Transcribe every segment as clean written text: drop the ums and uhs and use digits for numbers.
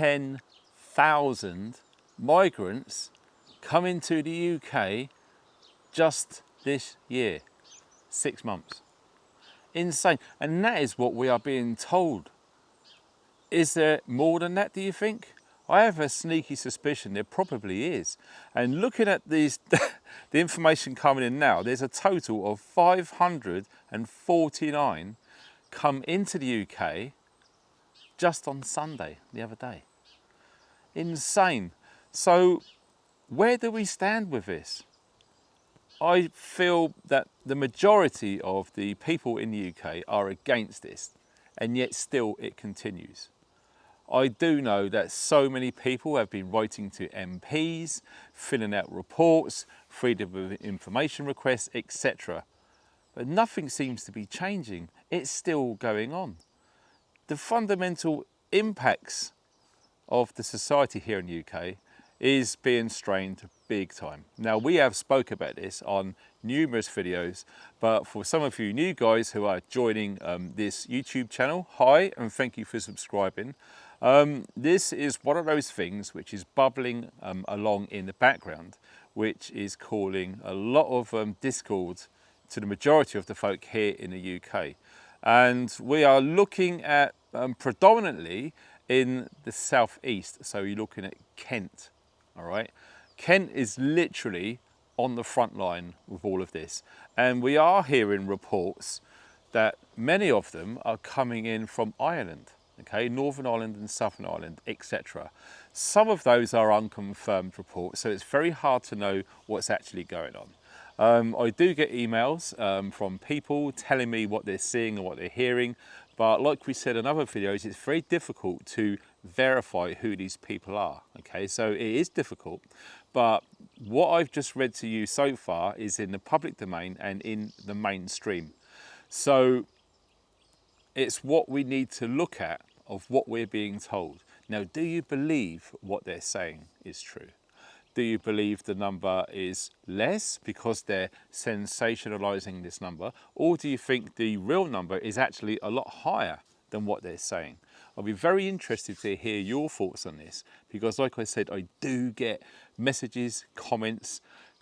10,000 migrants come into the UK just this year, 6 months. Insane. And that is what we are being told. Is there more than that, do you think? I have a sneaky suspicion there probably is. And looking at these, the information coming in now, there's a total of 549 come into the UK just on Sunday, the other day. Insane. So where do we stand with this? I feel that the majority of the people in the UK are against this, and yet still it continues. I do know that so many people have been writing to MPs, filling out reports, freedom of information requests, etc. But nothing seems to be changing. It's still going on. The fundamental impacts of the society here in the UK is being strained big time. Now, we have spoke about this on numerous videos, but for some of you new guys who are joining this YouTube channel, hi, and thank you for subscribing. This is one of those things which is bubbling along in the background, which is causing a lot of discord to the majority of the folk here in the UK. And we are looking at predominantly in the southeast, so you're looking at Kent, all right? Kent is literally on the front line with all of this. And we are hearing reports that many of them are coming in from Ireland, okay, Northern Ireland and Southern Ireland, etc. Some of those are unconfirmed reports, so it's very hard to know what's actually going on. I do get emails from people telling me what they're seeing and what they're hearing, but like we said in other videos, it's very difficult to verify who these people are, okay? So it is difficult, but what I've just read to you so far is in the public domain and in the mainstream. So it's what we need to look at of what we're being told. Now, do you believe what they're saying is true? Do you believe the number is less because they're sensationalizing this number? Or do you think the real number is actually a lot higher than what they're saying? I'll be very interested to hear your thoughts on this, because like I said, I do get messages, comments,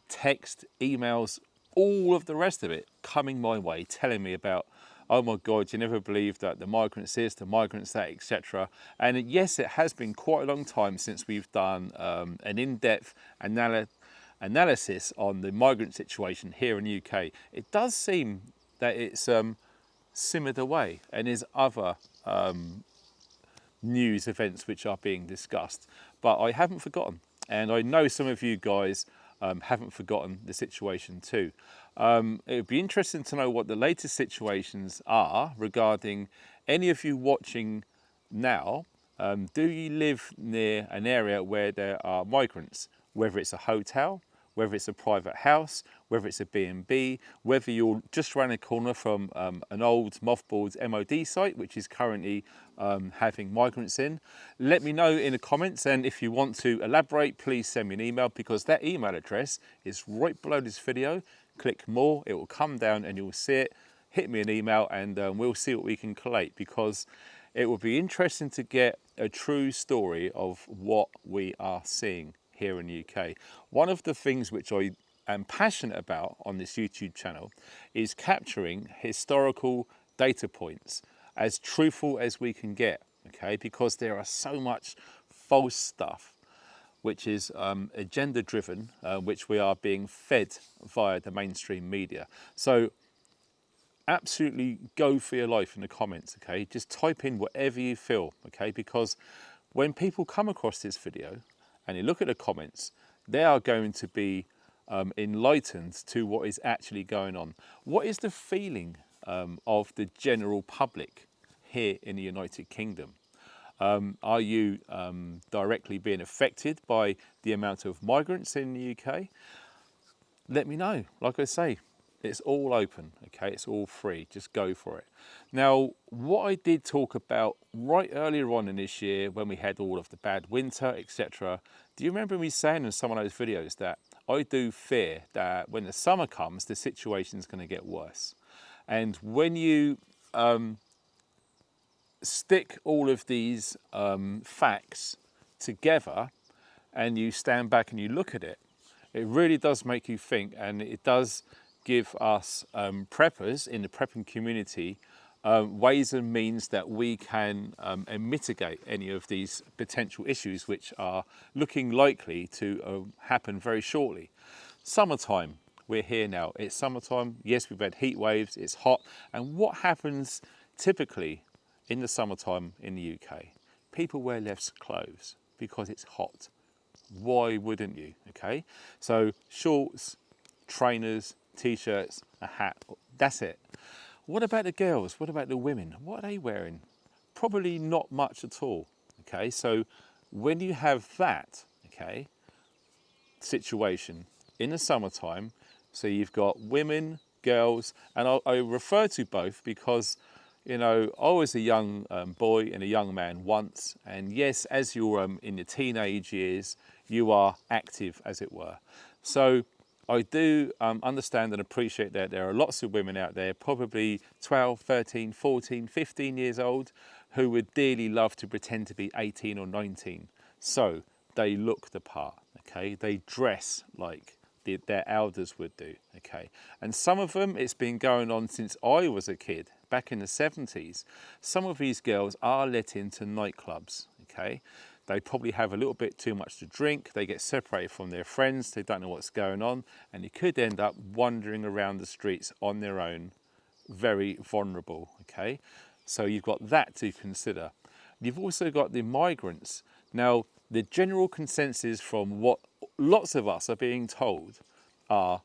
text, emails, all of the rest of it coming my way, telling me about, oh my God, you never believe that the migrants this, the migrants that, etc. And yes, it has been quite a long time since we've done an in-depth analysis on the migrant situation here in the UK. It does seem that it's simmered away, and there's other news events which are being discussed. But I haven't forgotten, and I know some of you guys haven't forgotten the situation too. It would be interesting to know what the latest situations are regarding any of you watching now. Do you live near an area where there are migrants, whether it's a hotel, whether it's a private house, whether it's a B&B, whether you're just around the corner from an old mothballed MOD site, which is currently having migrants in? Let me know in the comments, and if you want to elaborate, please send me an email, because that email address is right below this video. Click more, it will come down and you'll see it. Hit me an email and we'll see what we can collate, because it will be interesting to get a true story of what we are seeing here in the UK. One of the things which I am passionate about on this YouTube channel is capturing historical data points as truthful as we can get, okay? Because there are so much false stuff which is agenda driven, which we are being fed via the mainstream media. So absolutely go for your life in the comments, okay? Just type in whatever you feel, okay? Because when people come across this video and you look at the comments, they are going to be enlightened to what is actually going on. What is the feeling of the general public here in the United Kingdom? Are you directly being affected by the amount of migrants in the UK? Let me know. Like I say, it's all open, okay? It's all free. Just go for it. Now, what I did talk about right earlier on in this year when we had all of the bad winter, etc. Do you remember me saying in some of those videos that I do fear that when the summer comes, the situation is going to get worse? And when you stick all of these facts together and you stand back and you look at it, it really does make you think, and it does give us preppers in the prepping community ways and means that we can mitigate any of these potential issues which are looking likely to happen very shortly. Summertime, we're here now. It's summertime. Yes, we've had heat waves. It's hot. And what happens typically in the summertime in the UK? People wear less clothes because it's hot. Why wouldn't you? Okay, so shorts, trainers, t-shirts, a hat, that's it. What about the girls? What about the women? What are they wearing? Probably not much at all. Okay, so when you have that, okay, situation in the summertime, so you've got women, girls, and I refer to both because, you know, I was a young boy and a young man once, and yes, as you're in your teenage years, you are active, as it were. So I do understand and appreciate that there are lots of women out there, probably 12, 13, 14, 15 years old, who would dearly love to pretend to be 18 or 19. So they look the part, okay? They dress like their elders would do, okay? And some of them, it's been going on since I was a kid, back in the 70s. Some of these girls are let into nightclubs, okay? They probably have a little bit too much to drink, they get separated from their friends, they don't know what's going on, and they could end up wandering around the streets on their own, very vulnerable, okay? So you've got that to consider. You've also got the migrants. Now, the general consensus from what lots of us are being told are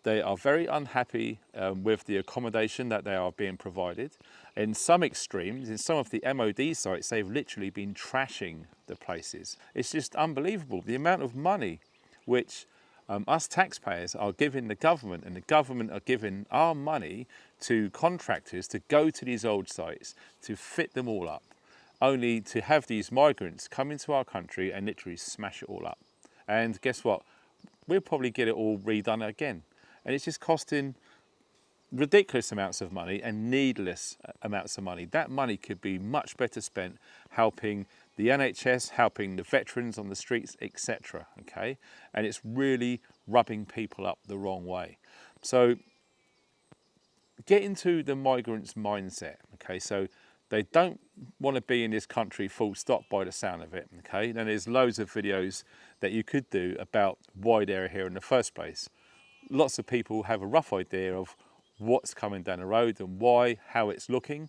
they are very unhappy with the accommodation that they are being provided. In some extremes, in some of the MOD sites, they've literally been trashing the places. It's just unbelievable, the amount of money which us taxpayers are giving the government, and the government are giving our money to contractors to go to these old sites, to fit them all up, only to have these migrants come into our country and literally smash it all up. And guess what? We'll probably get it all redone again. And it's just costing ridiculous amounts of money and needless amounts of money. That money could be much better spent helping the NHS, helping the veterans on the streets, etc. Okay? And it's really rubbing people up the wrong way. So get into the migrants' mindset, okay? So they don't want to be in this country full stop by the sound of it, okay? And there's loads of videos that you could do about why they're here in the first place. Lots of people have a rough idea of what's coming down the road and why, how it's looking,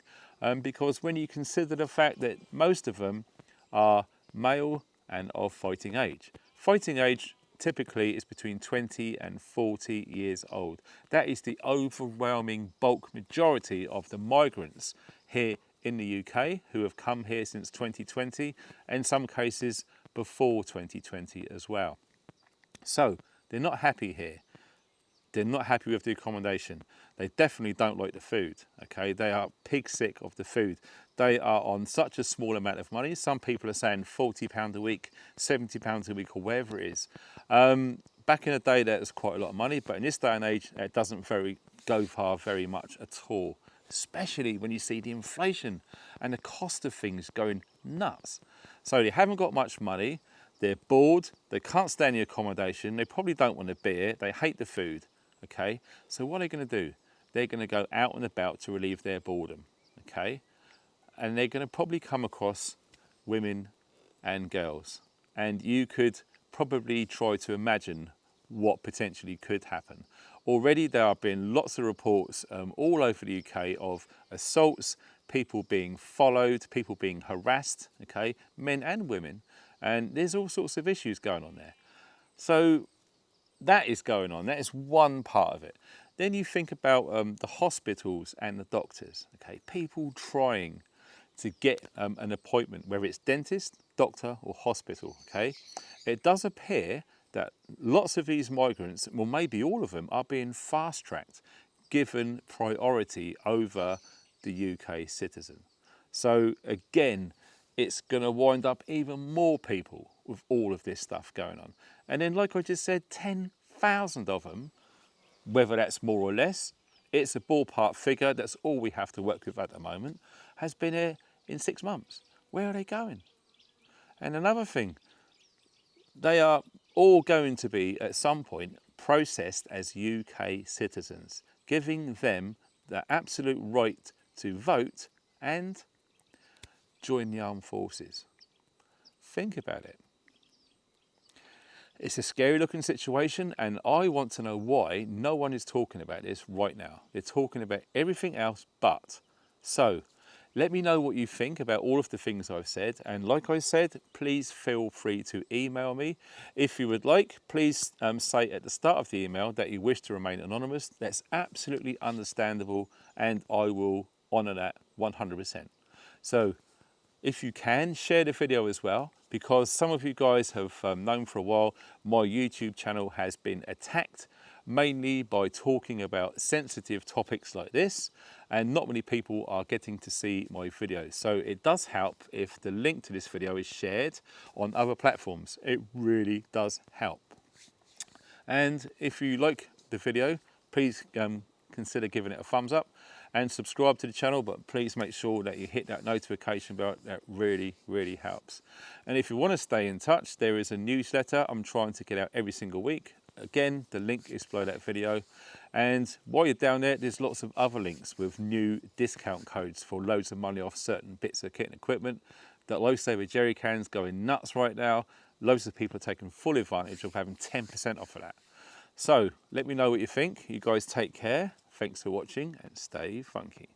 because when you consider the fact that most of them are male and of fighting age. Fighting age typically is between 20 and 40 years old. That is the overwhelming bulk majority of the migrants here in the UK who have come here since 2020, and in some cases before 2020 as well. So they're not happy here. They're not happy with the accommodation. They definitely don't like the food, okay? They are pig sick of the food. They are on such a small amount of money. Some people are saying £40 a week, £70 a week, or wherever it is. Back in the day, that was quite a lot of money, but in this day and age, it doesn't go far very much at all, especially when you see the inflation and the cost of things going nuts. So they haven't got much money, they're bored, they can't stay in the accommodation, they probably don't want to be here, they hate the food, okay? So what are they going to do? They're going to go out and about to relieve their boredom, okay? And they're going to probably come across women and girls. And you could probably try to imagine what potentially could happen. Already there have been lots of reports all over the UK of assaults, people being followed, people being harassed, okay, men and women, and there's all sorts of issues going on there. So that is going on, that is one part of it. Then you think about the hospitals and the doctors, okay, people trying to get an appointment, whether it's dentist, doctor or hospital, okay. It does appear that lots of these migrants, well maybe all of them, are being fast-tracked, given priority over the UK citizen. So again, it's going to wind up even more people with all of this stuff going on. And then like I just said, 10,000 of them, whether that's more or less, it's a ballpark figure, that's all we have to work with at the moment, has been here in 6 months. Where are they going? And another thing, they are all going to be at some point processed as UK citizens, giving them the absolute right to vote and join the armed forces. Think about it. It's a scary looking situation, and I want to know why no one is talking about this right now. They're talking about everything else but. So let me know what you think about all of the things I've said, and like I said, please feel free to email me. If you would like, please say at the start of the email that you wish to remain anonymous. That's absolutely understandable, and I will honour that 100%. So if you can, share the video as well, because some of you guys have known for a while my YouTube channel has been attacked mainly by talking about sensitive topics like this, and not many people are getting to see my videos. So it does help if the link to this video is shared on other platforms. It really does help. And if you like the video, please consider giving it a thumbs up and subscribe to the channel, but please make sure that you hit that notification bell. That really, really helps. And if you want to stay in touch, there is a newsletter I'm trying to get out every single week. Again, the link is below that video. And while you're down there, there's lots of other links with new discount codes for loads of money off certain bits of kit and equipment. That Lifesaver jerry cans going nuts right now. Loads of people are taking full advantage of having 10% off of that. So let me know what you think. You guys take care. Thanks for watching and stay funky.